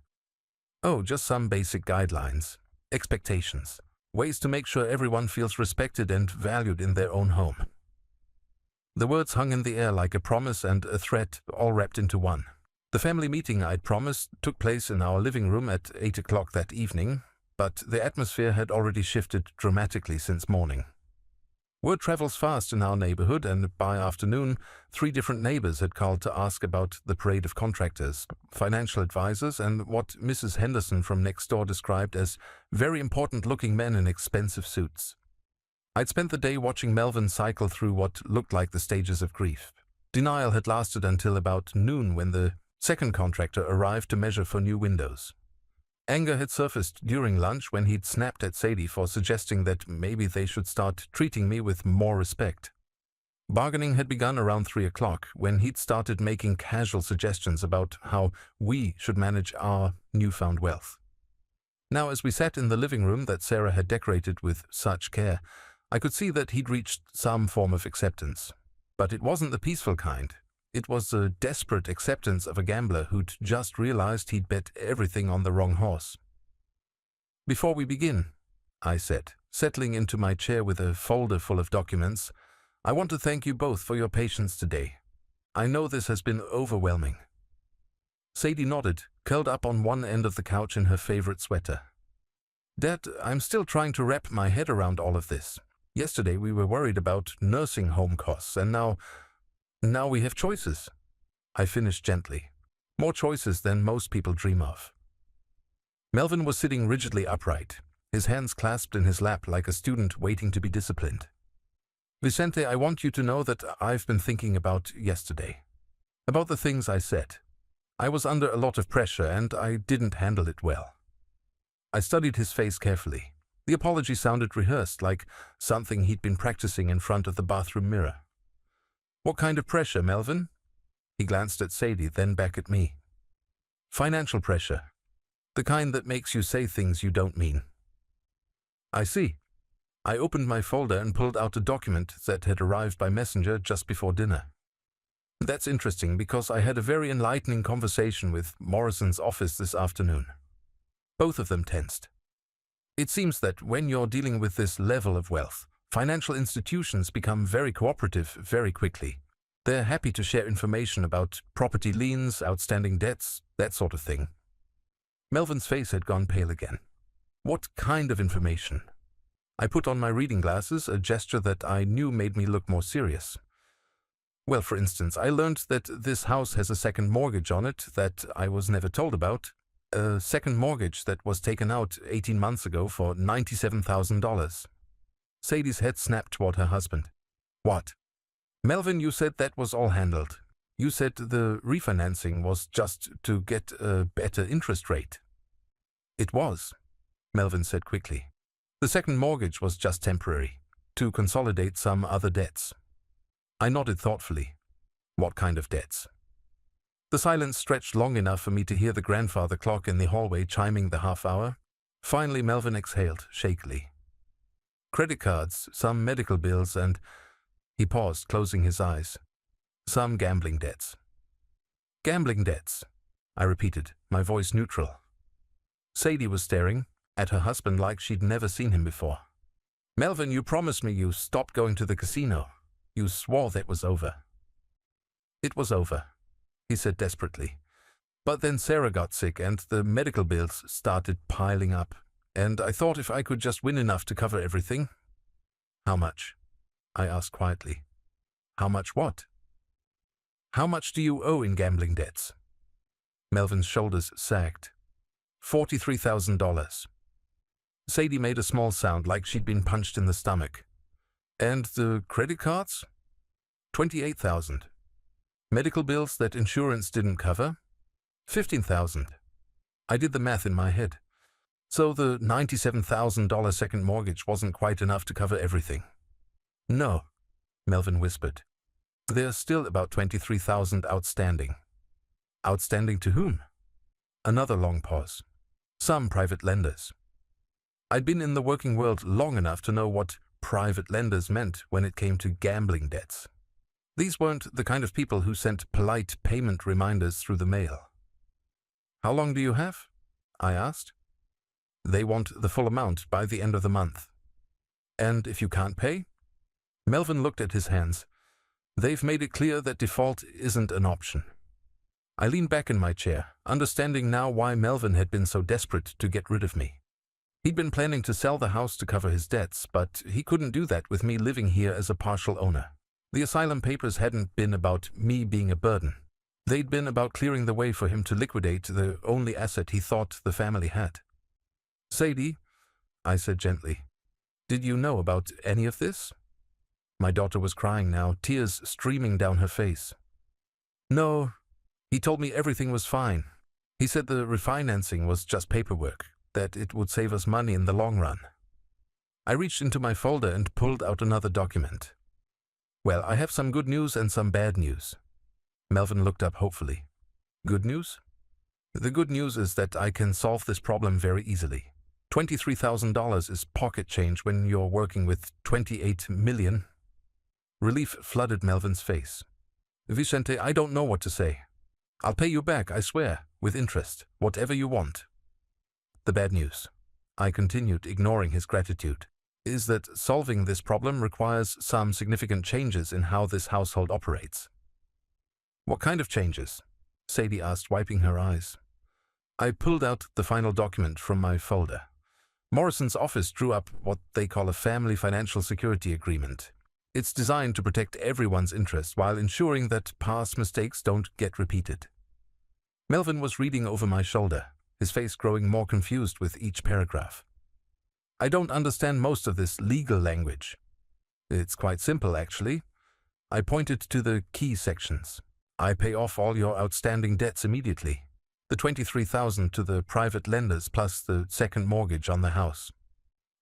Oh, just some basic guidelines, expectations, ways to make sure everyone feels respected and valued in their own home. The words hung in the air like a promise and a threat, all wrapped into one. The family meeting I'd promised took place in our living room at 8 o'clock that evening, but the atmosphere had already shifted dramatically since morning. Word travels fast in our neighborhood, and by afternoon, 3 different neighbors had called to ask about the parade of contractors, financial advisors, and what Mrs. Henderson from next door described as very important-looking men in expensive suits. I'd spent the day watching Melvin cycle through what looked like the stages of grief. Denial had lasted until about noon when the second contractor arrived to measure for new windows. Anger had surfaced during lunch when he'd snapped at Sadie for suggesting that maybe they should start treating me with more respect. Bargaining had begun around 3 o'clock when he'd started making casual suggestions about how we should manage our newfound wealth. Now, as we sat in the living room that Sarah had decorated with such care, I could see that he'd reached some form of acceptance. But it wasn't the peaceful kind. It was a desperate acceptance of a gambler who'd just realized he'd bet everything on the wrong horse. Before we begin, I said, settling into my chair with a folder full of documents, I want to thank you both for your patience today. I know this has been overwhelming. Sadie nodded, curled up on one end of the couch in her favorite sweater. Dad, I'm still trying to wrap my head around all of this. Yesterday we were worried about nursing home costs, and now we have choices. I finished gently. More choices than most people dream of. Melvin was sitting rigidly upright, his hands clasped in his lap like a student waiting to be disciplined. Vicente, I want you to know that I've been thinking about yesterday. About the things I said. I was under a lot of pressure and I didn't handle it well. I studied his face carefully. The apology sounded rehearsed, like something he'd been practicing in front of the bathroom mirror. What kind of pressure, Melvin? He glanced at Sadie, then back at me. Financial pressure. The kind that makes you say things you don't mean. I see. I opened my folder and pulled out a document that had arrived by messenger just before dinner. That's interesting because I had a very enlightening conversation with Morrison's office this afternoon. Both of them tensed. It seems that when you're dealing with this level of wealth, financial institutions become very cooperative very quickly. They're happy to share information about property liens, outstanding debts, that sort of thing. Melvin's face had gone pale again. What kind of information? I put on my reading glasses, a gesture that I knew made me look more serious. Well, for instance, I learned that this house has a second mortgage on it that I was never told about. A second mortgage that was taken out 18 months ago for $97,000. Sadie's head snapped toward her husband. What? Melvin, you said that was all handled. You said the refinancing was just to get a better interest rate. It was, Melvin said quickly. The second mortgage was just temporary, to consolidate some other debts. I nodded thoughtfully. What kind of debts? The silence stretched long enough for me to hear the grandfather clock in the hallway chiming the half-hour. Finally, Melvin exhaled, shakily. Credit cards, some medical bills, and... He paused, closing his eyes. Some gambling debts. Gambling debts, I repeated, my voice neutral. Sadie was staring at her husband like she'd never seen him before. Melvin, you promised me you stopped going to the casino. You swore that was over. It was over, he said desperately. But then Sarah got sick and the medical bills started piling up, and I thought if I could just win enough to cover everything. How much? I asked quietly. How much what? How much do you owe in gambling debts? Melvin's shoulders sagged. $43,000. Sadie made a small sound like she'd been punched in the stomach. And the credit cards? 28,000. Medical bills that insurance didn't cover? 15,000. I did the math in my head. So the $97,000 second mortgage wasn't quite enough to cover everything. No, Melvin whispered. There's still about 23,000 outstanding. Outstanding to whom? Another long pause. Some private lenders. I'd been in the working world long enough to know what private lenders meant when it came to gambling debts. These weren't the kind of people who sent polite payment reminders through the mail. How long do you have? I asked. They want the full amount by the end of the month. And if you can't pay? Melvin looked at his hands. They've made it clear that default isn't an option. I leaned back in my chair, understanding now why Melvin had been so desperate to get rid of me. He'd been planning to sell the house to cover his debts, but he couldn't do that with me living here as a partial owner. The asylum papers hadn't been about me being a burden. They'd been about clearing the way for him to liquidate the only asset he thought the family had. Sadie, I said gently, did you know about any of this? My daughter was crying now, tears streaming down her face. No, he told me everything was fine. He said the refinancing was just paperwork, that it would save us money in the long run. I reached into my folder and pulled out another document. Well, I have some good news and some bad news. Melvin looked up hopefully. Good news? The good news is that I can solve this problem very easily. $23,000 is pocket change when you're working with 28 million. Relief flooded Melvin's face. Vicente, I don't know what to say. I'll pay you back, I swear, with interest, whatever you want. The bad news, I continued, ignoring his gratitude, is that solving this problem requires some significant changes in how this household operates. What kind of changes? Sadie asked, wiping her eyes. I pulled out the final document from my folder. Morrison's office drew up what they call a family financial security agreement. It's designed to protect everyone's interests while ensuring that past mistakes don't get repeated. Melvin was reading over my shoulder, his face growing more confused with each paragraph. I don't understand most of this legal language. It's quite simple, actually. I pointed to the key sections. I pay off all your outstanding debts immediately. The $23,000 to the private lenders plus the second mortgage on the house.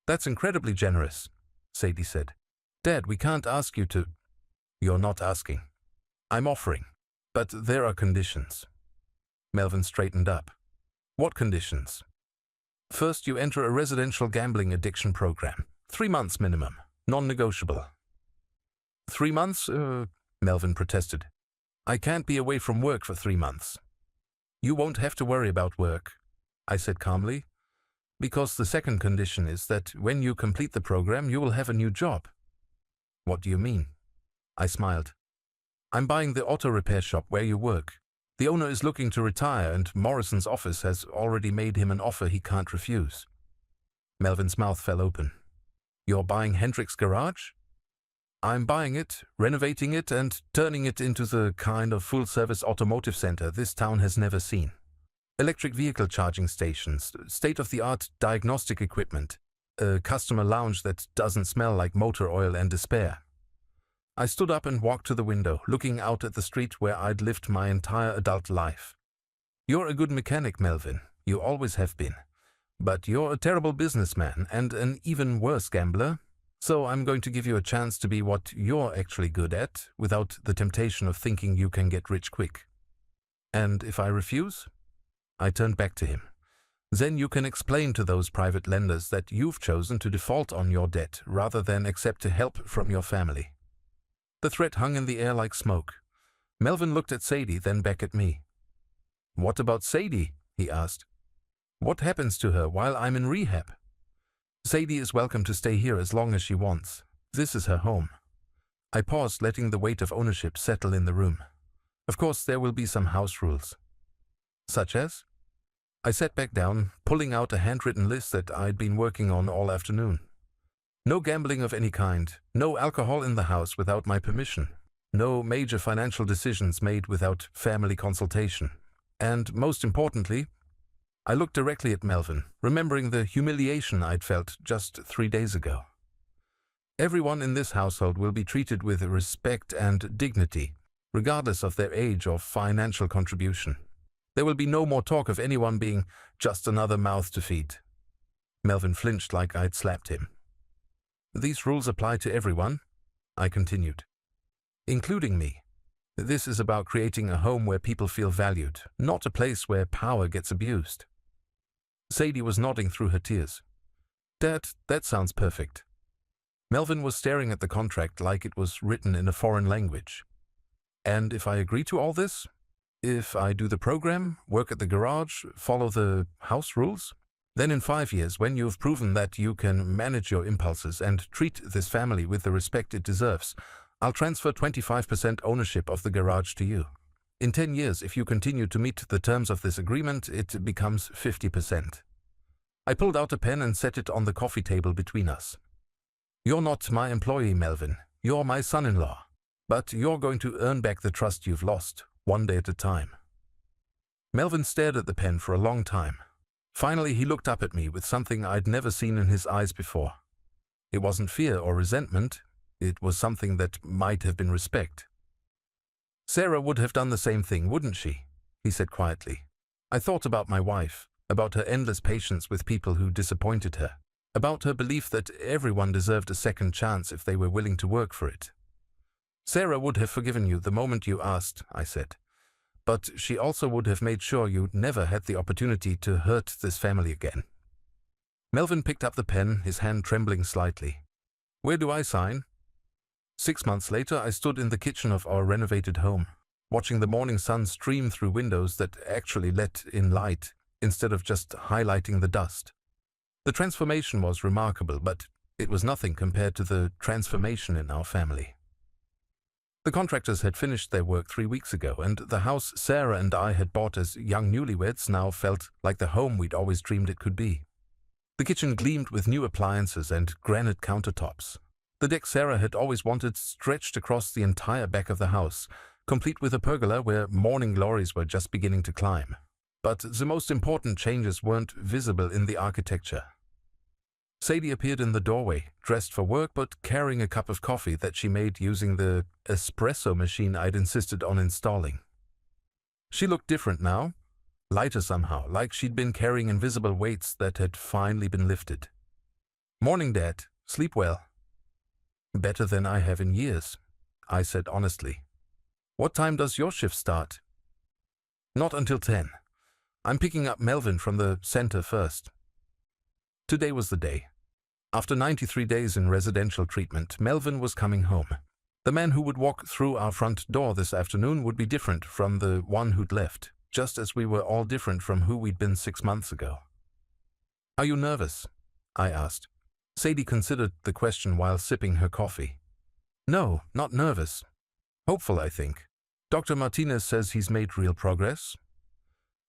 That's incredibly generous, Sadie said. Dad, we can't ask you to... You're not asking. I'm offering. But there are conditions. Melvin straightened up. What conditions? First, you enter a residential gambling addiction program. 3 months minimum. Non-negotiable. 3 months? Melvin protested. I can't be away from work for 3 months. You won't have to worry about work, I said calmly, because the second condition is that when you complete the program, you will have a new job. What do you mean? I smiled. I'm buying the auto repair shop where you work. The owner is looking to retire and Morrison's office has already made him an offer he can't refuse. Melvin's mouth fell open. You're buying Hendrick's garage? I'm buying it, renovating it, and turning it into the kind of full-service automotive center this town has never seen. Electric vehicle charging stations, state-of-the-art diagnostic equipment, a customer lounge that doesn't smell like motor oil and despair. I stood up and walked to the window, looking out at the street where I'd lived my entire adult life. You're a good mechanic, Melvin. You always have been. But you're a terrible businessman and an even worse gambler. So I'm going to give you a chance to be what you're actually good at, without the temptation of thinking you can get rich quick. And if I refuse? I turned back to him. Then you can explain to those private lenders that you've chosen to default on your debt rather than accept help from your family. The threat hung in the air like smoke. Melvin looked at Sadie, then back at me. What about Sadie? He asked. What happens to her while I'm in rehab? Sadie is welcome to stay here as long as she wants. This is her home. I paused, letting the weight of ownership settle in the room. Of course, there will be some house rules. Such as? I sat back down, pulling out a handwritten list that I'd been working on all afternoon. No gambling of any kind, no alcohol in the house without my permission, no major financial decisions made without family consultation, and most importantly, I looked directly at Melvin, remembering the humiliation I'd felt just 3 days ago. Everyone in this household will be treated with respect and dignity, regardless of their age or financial contribution. There will be no more talk of anyone being just another mouth to feed. Melvin flinched like I'd slapped him. These rules apply to everyone, I continued, including me. This is about creating a home where people feel valued, not a place where power gets abused. Sadie was nodding through her tears. Dad, that sounds perfect. Melvin was staring at the contract like it was written in a foreign language. And if I agree to all this? If I do the program, work at the garage, follow the house rules? Then in 5 years, when you've proven that you can manage your impulses and treat this family with the respect it deserves, I'll transfer 25% ownership of the garage to you. In 10 years, if you continue to meet the terms of this agreement, it becomes 50%. I pulled out a pen and set it on the coffee table between us. You're not my employee, Melvin. You're my son-in-law. But you're going to earn back the trust you've lost, one day at a time. Melvin stared at the pen for a long time. Finally, he looked up at me with something I'd never seen in his eyes before. It wasn't fear or resentment. It was something that might have been respect. Sarah would have done the same thing, wouldn't she? He said quietly. I thought about my wife, about her endless patience with people who disappointed her, about her belief that everyone deserved a second chance if they were willing to work for it. Sarah would have forgiven you the moment you asked, I said. But she also would have made sure you never had the opportunity to hurt this family again. Melvin picked up the pen, his hand trembling slightly. Where do I sign? 6 months later, I stood in the kitchen of our renovated home, watching the morning sun stream through windows that actually let in light, instead of just highlighting the dust. The transformation was remarkable, but it was nothing compared to the transformation in our family. The contractors had finished their work 3 weeks ago, and the house Sarah and I had bought as young newlyweds now felt like the home we'd always dreamed it could be. The kitchen gleamed with new appliances and granite countertops. The deck Sarah had always wanted stretched across the entire back of the house, complete with a pergola where morning glories were just beginning to climb. But the most important changes weren't visible in the architecture. Sadie appeared in the doorway, dressed for work but carrying a cup of coffee that she made using the espresso machine I'd insisted on installing. She looked different now, lighter somehow, like she'd been carrying invisible weights that had finally been lifted. Morning, Dad. Sleep well. Better than I have in years, I said honestly. What time does your shift start? Not until 10. I'm picking up Melvin from the center first. Today was the day. After 93 days in residential treatment, Melvin was coming home. The man who would walk through our front door this afternoon would be different from the one who'd left, just as we were all different from who we'd been 6 months ago. Are you nervous? I asked. Sadie considered the question while sipping her coffee. No, not nervous. Hopeful, I think. Dr. Martinez says he's made real progress.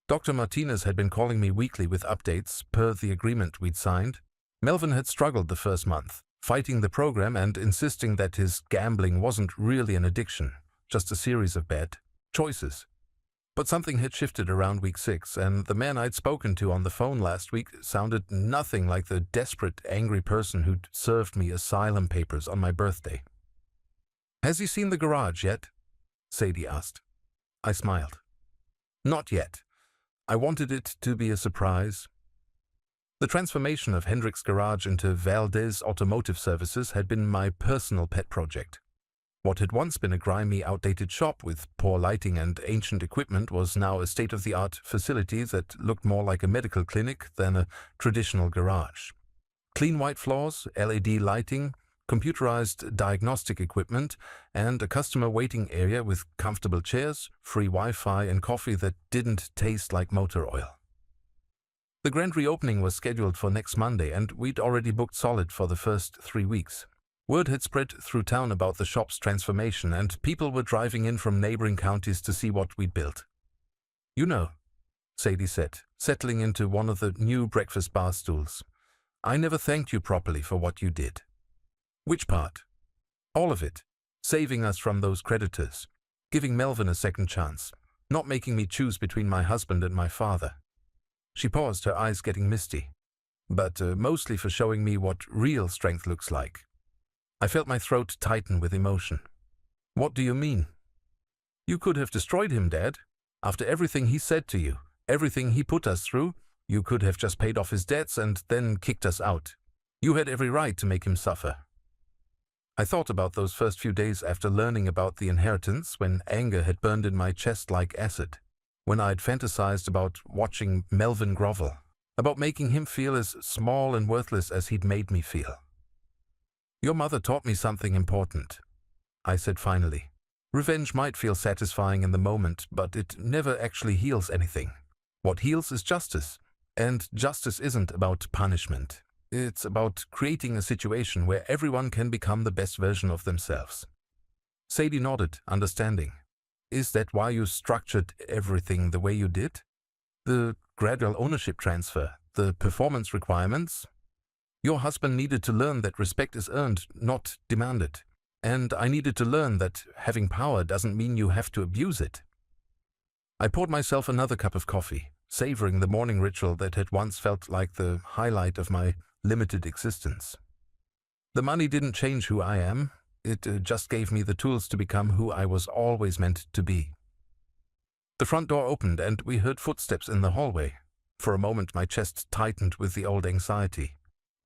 Dr. Martinez had been calling me weekly with updates per the agreement we'd signed. Melvin had struggled the first month, fighting the program and insisting that his gambling wasn't really an addiction, just a series of bad choices. But something had shifted around week 6, and the man I'd spoken to on the phone last week sounded nothing like the desperate, angry person who'd served me asylum papers on my birthday. Has he seen the garage yet? Sadie asked. I smiled. Not yet. I wanted it to be a surprise. The transformation of Hendrick's garage into Valdez Automotive Services had been my personal pet project. What had once been a grimy, outdated shop with poor lighting and ancient equipment was now a state-of-the-art facility that looked more like a medical clinic than a traditional garage. Clean white floors, LED lighting, computerized diagnostic equipment, and a customer waiting area with comfortable chairs, free Wi-Fi, and coffee that didn't taste like motor oil. The grand reopening was scheduled for next Monday, and we'd already booked solid for the first 3 weeks. Word had spread through town about the shop's transformation, and people were driving in from neighboring counties to see what we'd built. You know, Sadie said, settling into one of the new breakfast bar stools, I never thanked you properly for what you did. Which part? All of it. Saving us from those creditors, giving Melvin a second chance, not making me choose between my husband and my father. She paused, her eyes getting misty, but mostly for showing me what real strength looks like. I felt my throat tighten with emotion. What do you mean? You could have destroyed him, Dad. After everything he said to you, everything he put us through, you could have just paid off his debts and then kicked us out. You had every right to make him suffer. I thought about those first few days after learning about the inheritance, when anger had burned in my chest like acid, when I'd fantasized about watching Melvin grovel, about making him feel as small and worthless as he'd made me feel. Your mother taught me something important, I said finally. Revenge might feel satisfying in the moment, but it never actually heals anything. What heals is justice, and justice isn't about punishment. It's about creating a situation where everyone can become the best version of themselves. Sadie nodded, understanding. Is that why you structured everything the way you did? The gradual ownership transfer, the performance requirements? Your husband needed to learn that respect is earned, not demanded. And I needed to learn that having power doesn't mean you have to abuse it. I poured myself another cup of coffee, savoring the morning ritual that had once felt like the highlight of my limited existence. The money didn't change who I am. It just gave me the tools to become who I was always meant to be. The front door opened and we heard footsteps in the hallway. For a moment my chest tightened with the old anxiety.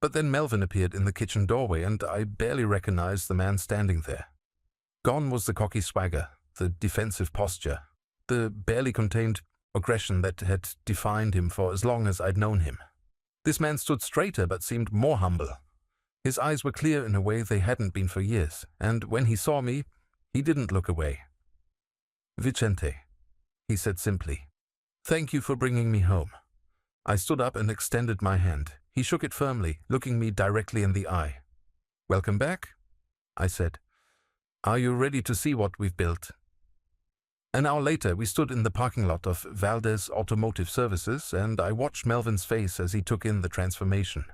But then Melvin appeared in the kitchen doorway and I barely recognized the man standing there. Gone was the cocky swagger, the defensive posture, the barely contained aggression that had defined him for as long as I'd known him. This man stood straighter but seemed more humble. His eyes were clear in a way they hadn't been for years, and when he saw me, he didn't look away. Vicente, he said simply. Thank you for bringing me home. I stood up and extended my hand. He shook it firmly, looking me directly in the eye. Welcome back, I said. Are you ready to see what we've built? An hour later, we stood in the parking lot of Valdez Automotive Services, and I watched Melvin's face as he took in the transformation.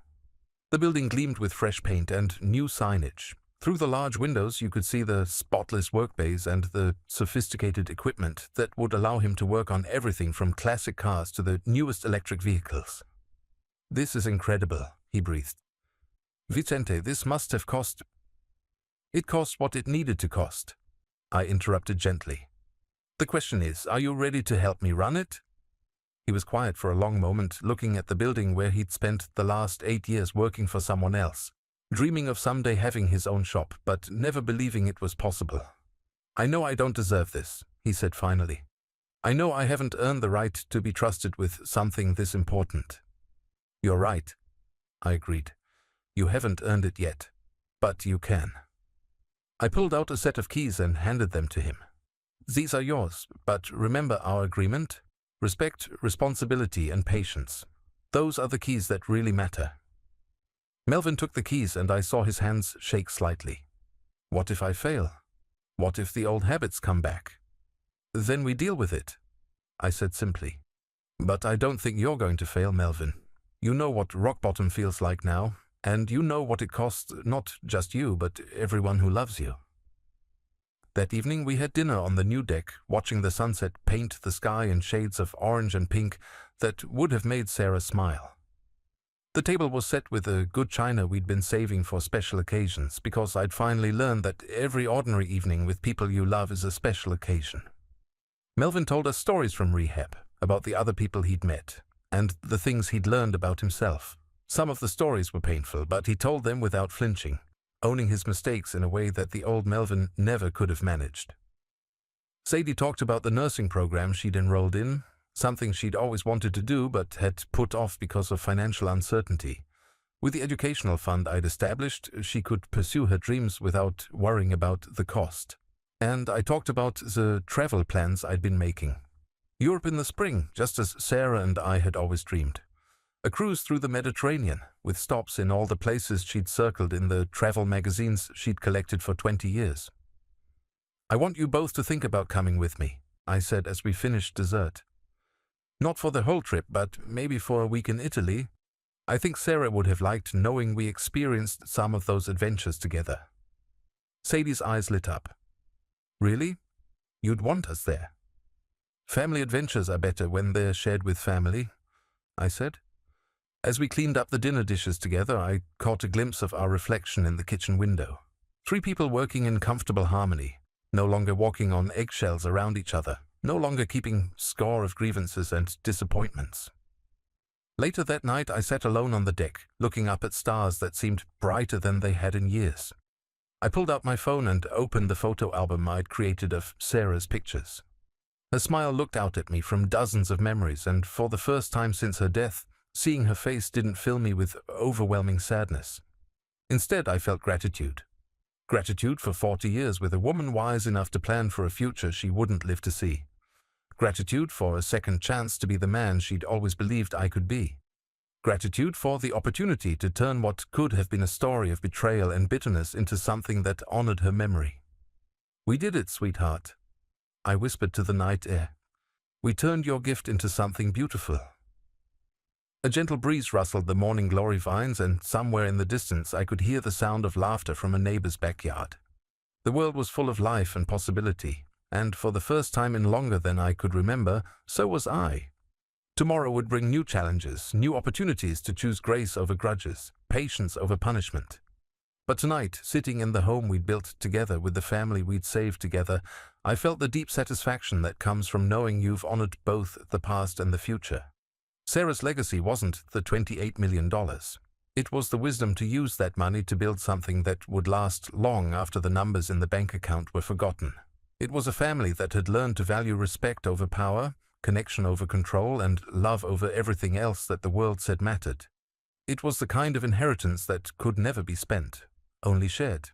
The building gleamed with fresh paint and new signage. Through the large windows, you could see the spotless work bays and the sophisticated equipment that would allow him to work on everything from classic cars to the newest electric vehicles. This is incredible, he breathed. Vicente, this must have cost... It cost what it needed to cost, I interrupted gently. The question is, are you ready to help me run it? He was quiet for a long moment, looking at the building where he'd spent the last 8 years working for someone else, dreaming of someday having his own shop, but never believing it was possible. I know I don't deserve this, he said finally. I know I haven't earned the right to be trusted with something this important. You're right, I agreed. You haven't earned it yet, but you can. I pulled out a set of keys and handed them to him. These are yours, but remember our agreement? Respect, responsibility, and patience. Those are the keys that really matter. Melvin took the keys and I saw his hands shake slightly. What if I fail? What if the old habits come back? Then we deal with it, I said simply. But I don't think you're going to fail, Melvin. You know what rock bottom feels like now, and you know what it costs not just you, but everyone who loves you. That evening we had dinner on the new deck, watching the sunset paint the sky in shades of orange and pink that would have made Sarah smile. The table was set with the good china we'd been saving for special occasions, because I'd finally learned that every ordinary evening with people you love is a special occasion. Melvin told us stories from rehab, about the other people he'd met, and the things he'd learned about himself. Some of the stories were painful, but he told them without flinching, owning his mistakes in a way that the old Melvin never could have managed. Sadie talked about the nursing program she'd enrolled in, something she'd always wanted to do but had put off because of financial uncertainty. With the educational fund I'd established, she could pursue her dreams without worrying about the cost. And I talked about the travel plans I'd been making. Europe in the spring, just as Sarah and I had always dreamed. A cruise through the Mediterranean, with stops in all the places she'd circled in the travel magazines she'd collected for 20 years. I want you both to think about coming with me, I said as we finished dessert. Not for the whole trip, but maybe for a week in Italy. I think Sarah would have liked knowing we experienced some of those adventures together. Sadie's eyes lit up. Really? You'd want us there? Family adventures are better when they're shared with family, I said. As we cleaned up the dinner dishes together, I caught a glimpse of our reflection in the kitchen window. Three people working in comfortable harmony, no longer walking on eggshells around each other, no longer keeping score of grievances and disappointments. Later that night, I sat alone on the deck, looking up at stars that seemed brighter than they had in years. I pulled out my phone and opened the photo album I'd created of Sarah's pictures. Her smile looked out at me from dozens of memories, and for the first time since her death, seeing her face didn't fill me with overwhelming sadness. Instead, I felt gratitude. Gratitude for 40 years with a woman wise enough to plan for a future she wouldn't live to see. Gratitude for a second chance to be the man she'd always believed I could be. Gratitude for the opportunity to turn what could have been a story of betrayal and bitterness into something that honored her memory. "We did it, sweetheart," I whispered to the night air. "We turned your gift into something beautiful." A gentle breeze rustled the morning glory vines, and somewhere in the distance I could hear the sound of laughter from a neighbor's backyard. The world was full of life and possibility, and for the first time in longer than I could remember, so was I. Tomorrow would bring new challenges, new opportunities to choose grace over grudges, patience over punishment. But tonight, sitting in the home we'd built together with the family we'd saved together, I felt the deep satisfaction that comes from knowing you've honored both the past and the future. Sarah's legacy wasn't the $28 million. It was the wisdom to use that money to build something that would last long after the numbers in the bank account were forgotten. It was a family that had learned to value respect over power, connection over control, and love over everything else that the world said mattered. It was the kind of inheritance that could never be spent, only shared.